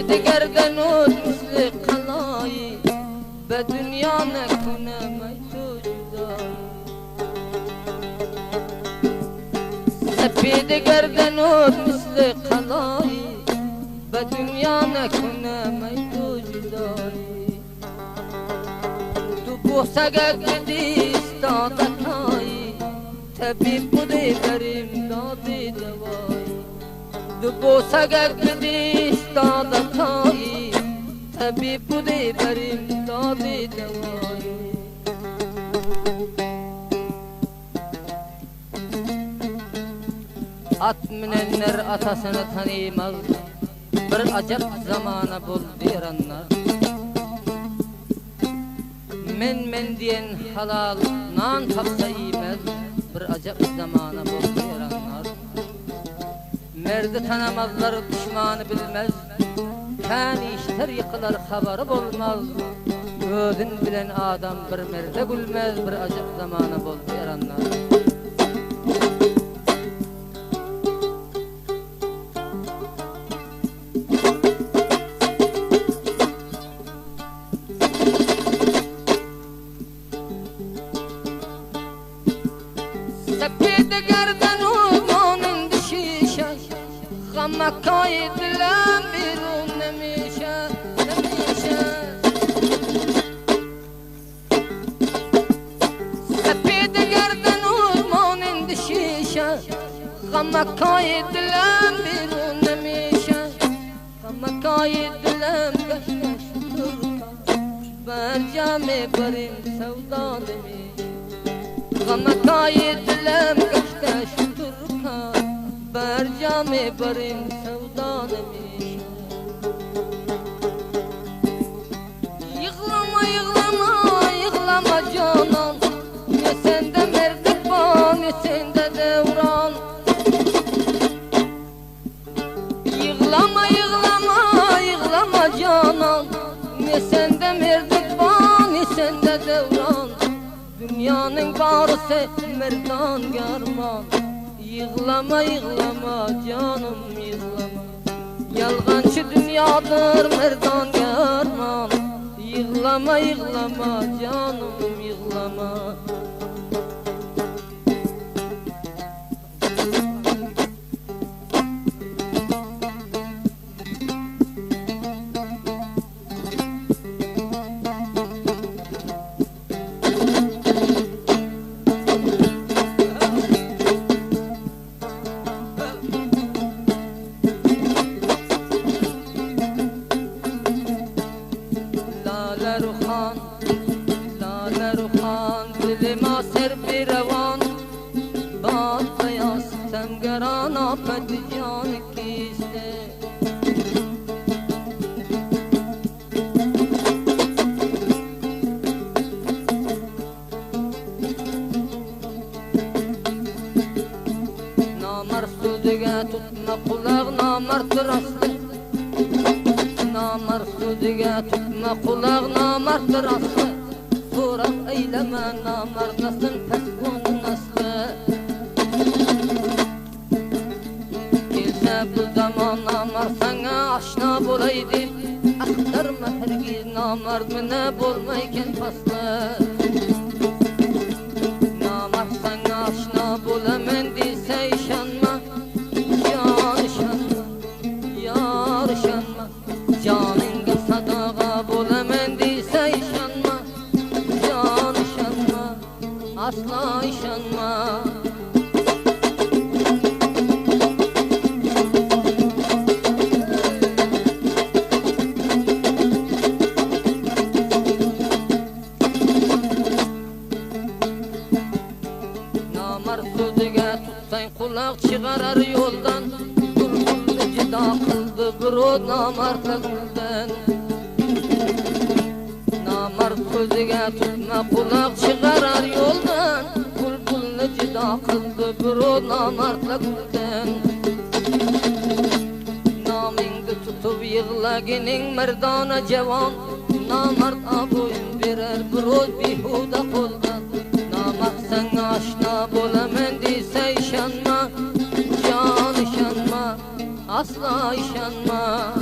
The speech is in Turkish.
دگردن و مثل قلایی به دنیا نکنه می تو جدایی سپید گردن و مثل قلایی به دنیا نکنه می تو جدایی تو بوسگه گدی استادتایی طبیب بوده بریم دادی دوایی دو بوسگه گدی استادتایی طبیب بوده بریم دادی دوایی at minenler atasını tanımaz bir acep zamanı buldu eranlar men diyen halal nan tapsa yemez bir acep zamanı buldu eranlar merdi tanımazlar düşmanı bilmez kan işler yıkılar haberı bulmaz özün bilen adam bir merde gülmez bir acep zamanı buldu eranlar سپید گردن و مانند شیشه غمکای دلم بیرون نمیشه سپید گردن و مانند شیشه غمکای دلم بیرون نمیشه غمکای دلم گشتش ترکا بر جامه بریم سودا نمیشه غمکای دلم گشتش ترکا بر جامه بریم سودا نمیشه یغلما یغلما یغلما جانان ne sende merdivan ne sende devran yığlama yığlama yığlama canan ne sende merdivan ne sende devran dünyanın barısı merdan garman yığlama yığlama canım yığlama yalgancı dünyadır merdan garman yığlama yığlama canım yığlama Lale ruhan dilima ser bir revan Bad beyaz temgeran afet can kiste Namar sudige tutma kulak namar rastı namar sudige tutma kulak namar rastı Sorak eyleme namardasın peskun naslı Gelse bu zaman namar sana aşna bulaydı Aktarma hergiz namard mine bulmayken faslı Namard sana aşna bulamen diyse işanma Yar işanma, yar işanma Canınga sadağa bulamen diyse işanma asla işanma namar sözüge tutsan kulak çıkarar yoldan Bulbullu cida kıldı bir o namarda gülden Namar sözüge tutma kulak çıkarar yoldan Bulbullu cida kıldı bir o namarda gülden Namingdi tutup yığlaginin merdana cevan Namard aboyun birer bir o bihuda koldan Namard sen aşna bolamen diyse işanma Can işanma asla işanma